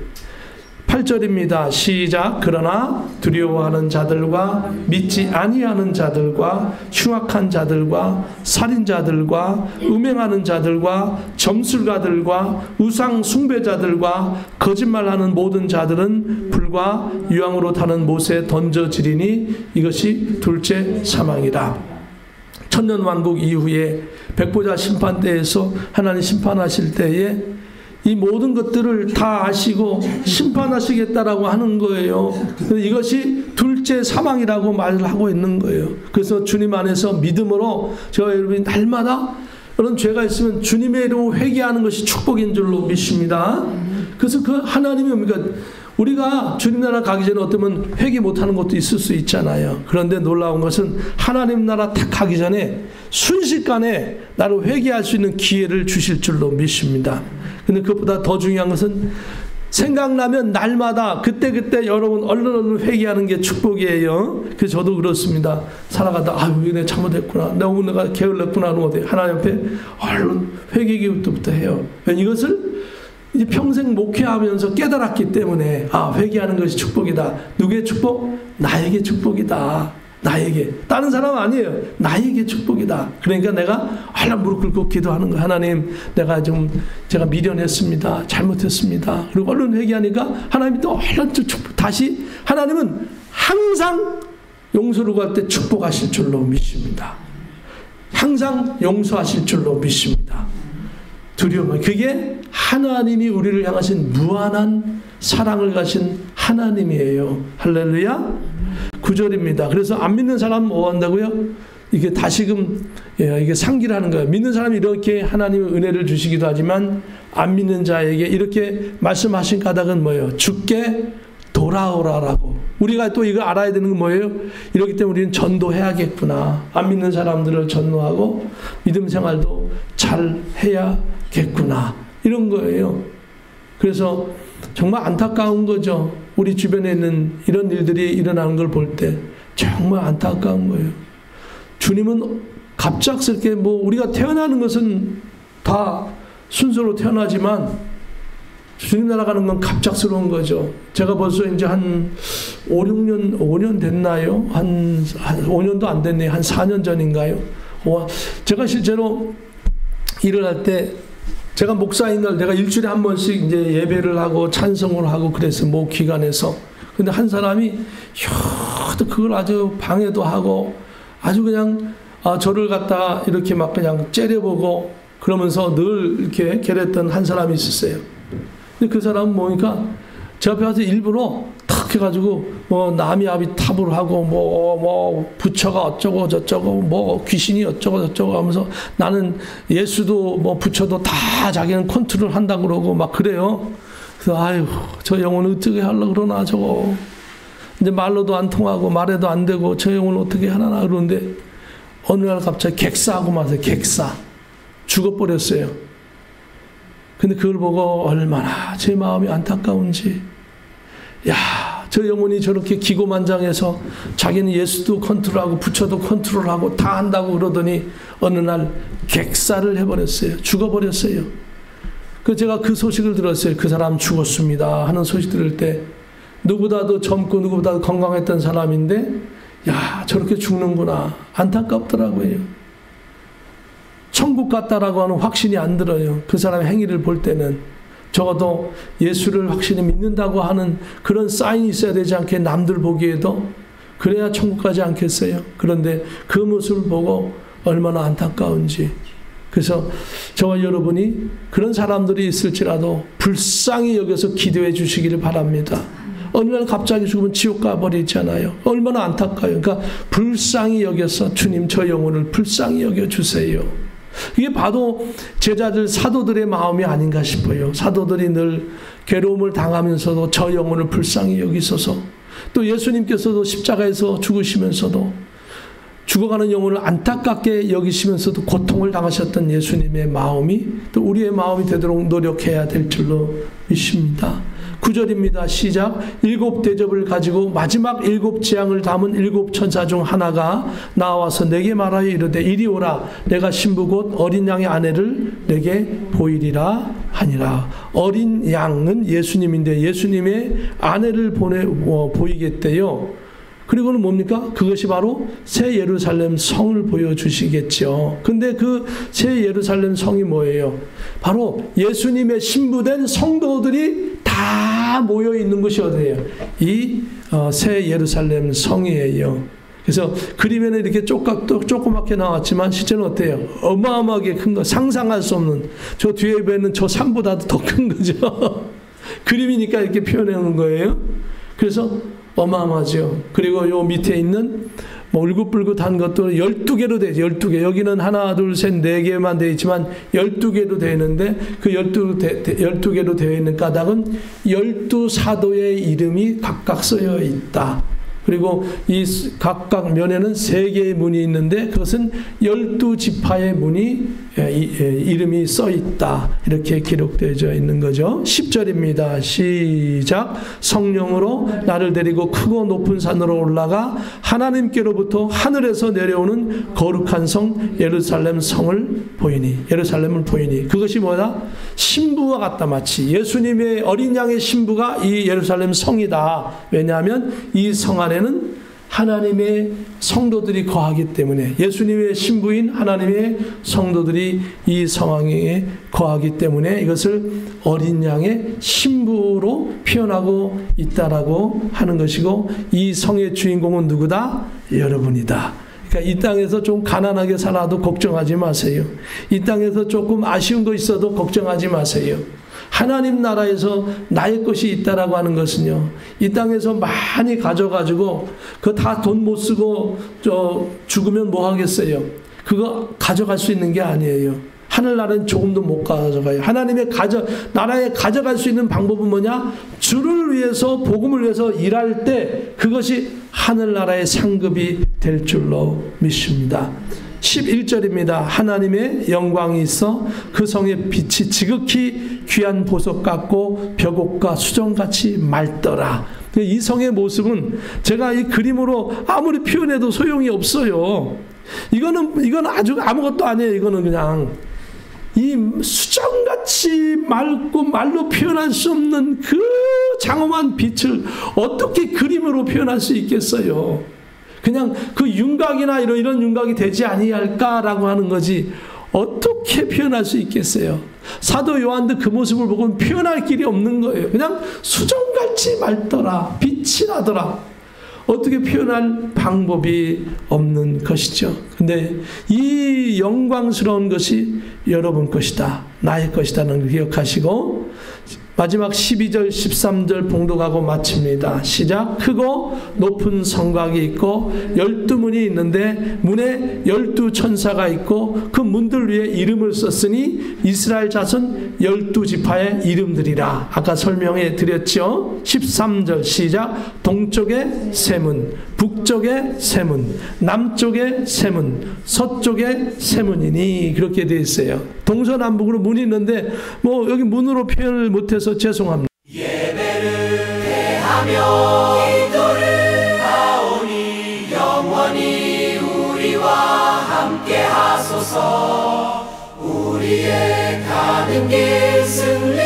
8절입니다. 시작. 그러나 두려워하는 자들과 믿지 아니하는 자들과 흉악한 자들과 살인자들과 음행하는 자들과 점술가들과 우상 숭배자들과 거짓말하는 모든 자들은 불과 유황으로 타는 못에 던져지리니 이것이 둘째 사망이라. 천년왕국 이후에 백보자 심판 때에서 하나님 심판하실 때에 이 모든 것들을 다 아시고 심판하시겠다라고 하는 거예요. 이것이 둘째 사망이라고 말을 하고 있는 거예요. 그래서 주님 안에서 믿음으로 저와 여러분이 날마다 그런 죄가 있으면 주님의 이름으로 회개하는 것이 축복인 줄로 믿습니다. 그래서 그 하나님이 뭡니까? 우리가 주님 나라 가기 전에 어쩌면 회개 못하는 것도 있을 수 있잖아요. 그런데 놀라운 것은 하나님 나라 딱 가기 전에 순식간에 나를 회개할 수 있는 기회를 주실 줄로 믿습니다. 근데 그것보다 더 중요한 것은 생각나면 날마다 그때 여러분 얼른 회개하는 게 축복이에요. 그래서 저도 그렇습니다. 살아가다 내가 잘못했구나. 내가 게을렀구나 하는 것에 하나님 앞에 얼른 회개 기부터 해요. 이것을 이제 평생 목회하면서 깨달았기 때문에 회개하는 것이 축복이다. 누구의 축복? 나에게 축복이다. 나에게. 다른 사람 아니에요. 나에게 축복이다. 그러니까 내가 얼른 무릎 꿇고 기도하는 거야. 하나님, 제가 미련했습니다. 잘못했습니다. 그리고 얼른 회개하니까 하나님이 또 얼른 축복. 다시 하나님은 항상 용서를 구할 때 축복하실 줄로 믿습니다. 항상 용서하실 줄로 믿습니다. 두려움. 그게 하나님이 우리를 향하신 무한한 사랑을 가신 하나님이에요. 할렐루야. 9절입니다. 그래서 안 믿는 사람은 뭐 한다고요? 이게 다시금 이게 상기라는 거예요. 믿는 사람이 이렇게 하나님의 은혜를 주시기도 하지만 안 믿는 자에게 이렇게 말씀하신 까닭은 뭐예요? 주께 돌아오라라고. 우리가 또 이걸 알아야 되는 건 뭐예요? 이렇기 때문에 우리는 전도해야겠구나. 안 믿는 사람들을 전도하고 믿음 생활도 잘 해야겠구나. 이런 거예요. 그래서 정말 안타까운 거죠. 우리 주변에 있는 이런 일들이 일어나는 걸 볼 때 정말 안타까운 거예요. 주님은 갑작스럽게 우리가 태어나는 것은 다 순서로 태어나지만 주님 나라 가는 건 갑작스러운 거죠. 제가 벌써 이제 한 5년 됐나요? 한 5년도 안 됐네요. 한 4년 전인가요? 제가 실제로 일을 할 때 제가 목사인 날 내가 일주일에 한 번씩 이제 예배를 하고 찬송을 하고 그래서 기관에서. 근데 한 사람이 그걸 아주 방해도 하고 아주 그냥 저를 갖다 이렇게 막 그냥 째려보고 그러면서 늘 이렇게 괴랬던 한 사람이 있었어요. 근데 그 사람은 뭐니까 제 앞에 와서 일부러 탁 해가지고 남이 아비 탑을 하고 부처가 어쩌고 저쩌고 귀신이 어쩌고 저쩌고 하면서 나는 예수도 부처도 다 자기는 컨트롤 한다고 그러고 막 그래요. 그래서 아유 저 영혼 어떻게 하려고 그러나 저거 이제 말로도 안 통하고 말해도 안 되고 저 영혼 어떻게 하나 그러는데 어느 날 갑자기 객사하고 마세요. 객사 죽어버렸어요. 근데 그걸 보고 얼마나 제 마음이 안타까운지, 저 영혼이 저렇게 기고만장해서 자기는 예수도 컨트롤하고 부처도 컨트롤하고 다 한다고 그러더니 어느 날 객사를 해버렸어요. 죽어버렸어요. 그래서 제가 그 소식을 들었어요. 그 사람 죽었습니다 하는 소식 들을 때 누구보다도 젊고 누구보다도 건강했던 사람인데 저렇게 죽는구나. 안타깝더라고요. 천국 같다라고 하는 확신이 안 들어요. 그 사람의 행위를 볼 때는 적어도 예수를 확실히 믿는다고 하는 그런 사인이 있어야 되지 않게 남들 보기에도 그래야 천국 가지 않겠어요. 그런데 그 모습을 보고 얼마나 안타까운지. 그래서 저와 여러분이 그런 사람들이 있을지라도 불쌍히 여겨서 기도해 주시기를 바랍니다. 어느 날 갑자기 죽으면 지옥 가버리잖아요. 얼마나 안타까워요. 그러니까 불쌍히 여겨서 주님 저 영혼을 불쌍히 여겨주세요. 이게 바로 제자들 사도들의 마음이 아닌가 싶어요. 사도들이 늘 괴로움을 당하면서도 저 영혼을 불쌍히 여기소서, 또 예수님께서도 십자가에서 죽으시면서도 죽어가는 영혼을 안타깝게 여기시면서도 고통을 당하셨던 예수님의 마음이 또 우리의 마음이 되도록 노력해야 될 줄로 믿습니다. 9절입니다. 시작. 7 대접을 가지고 마지막 7 재앙을 담은 7 천사 중 하나가 나와서 내게 말하여 이르되 이리 오라. 내가 신부 곧 어린 양의 아내를 내게 보이리라 하니라. 어린 양은 예수님인데 예수님의 아내를 보이겠대요. 그리고는 뭡니까? 그것이 바로 새 예루살렘 성을 보여주시겠죠. 근데 그 새 예루살렘 성이 뭐예요? 바로 예수님의 신부된 성도들이 다 모여 있는 곳이 어디예요? 이 새 예루살렘 성이에요. 그래서 그림에는 이렇게 조그맣게 나왔지만 실제는 어때요? 어마어마하게 큰 거, 상상할 수 없는, 저 뒤에 보이는 저 산보다도 더 큰 거죠. 그림이니까 이렇게 표현해 놓은 거예요. 그래서 어마어마하죠. 그리고 요 밑에 있는 울긋불긋한 것도 12개로 되죠. 12개. 여기는 하나, 둘, 셋, 4개만 되어 있지만 12개로 되어 있는데 그 12개로 되어 있는 까닭은 12사도의 이름이 각각 쓰여 있다. 그리고 이 각각 면에는 3개의 문이 있는데 그것은 12지파의 문이 이름이 써 있다. 이렇게 기록되어 있는 거죠. 10절입니다. 시작. 성령으로 나를 데리고 크고 높은 산으로 올라가 하나님께로부터 하늘에서 내려오는 거룩한 성 예루살렘 성을 보이니, 예루살렘을 보이니. 그것이 뭐다? 신부와 같다. 마치 예수님의 어린 양의 신부가 이 예루살렘 성이다. 왜냐하면 이 성 안에는 하나님의 성도들이 거하기 때문에, 예수님의 신부인 하나님의 성도들이 이 성황에 거하기 때문에 이것을 어린 양의 신부로 표현하고 있다라고 하는 것이고, 이 성의 주인공은 누구다? 여러분이다. 그러니까 이 땅에서 좀 가난하게 살아도 걱정하지 마세요. 이 땅에서 조금 아쉬운 거 있어도 걱정하지 마세요. 하나님 나라에서 나의 것이 있다라고 하는 것은요, 이 땅에서 많이 가져가지고 그거 다 돈 못 쓰고 죽으면 뭐 하겠어요? 그거 가져갈 수 있는 게 아니에요. 하늘나라는 조금도 못 가져가요. 하나님의 나라에 가져갈 수 있는 방법은 뭐냐? 주를 위해서, 복음을 위해서 일할 때 그것이 하늘나라의 상급이 될 줄로 믿습니다. 11절입니다. 하나님의 영광이 있어 그 성의 빛이 지극히 귀한 보석 같고 벽옥과 수정같이 맑더라. 이 성의 모습은 제가 이 그림으로 아무리 표현해도 소용이 없어요. 이거는 아주 아무것도 아니에요. 이거는 그냥 이 수정같이 맑고 말로 표현할 수 없는 그 장엄한 빛을 어떻게 그림으로 표현할 수 있겠어요? 그냥 그 윤곽이나 이런 윤곽이 되지 아니할까라고 하는 거지 어떻게 표현할 수 있겠어요? 사도 요한도 그 모습을 보고 표현할 길이 없는 거예요. 그냥 수정같이 맑더라, 빛이 나더라. 어떻게 표현할 방법이 없는 것이죠. 근데 이 영광스러운 것이 여러분 것이다, 나의 것이다는 걸 기억하시고 마지막 12절 13절 봉독하고 마칩니다. 시작. 크고 높은 성곽이 있고 12문이 있는데 문에 12천사가 있고 그 문들 위에 이름을 썼으니 이스라엘 자손 12지파의 이름들이라. 아까 설명해 드렸죠. 13절 시작. 동쪽에 세 문, 북쪽에 세 문, 남쪽에 세 문, 서쪽에 세 문이니 그렇게 되어 있어요. 동서남북으로 문이 있는데 뭐 여기 문으로 표현을 못해서 죄송합니다. 예배를 대하며 기도를 하오니 영원히 우리와 함께 하소서. 우리의 가는 길 승리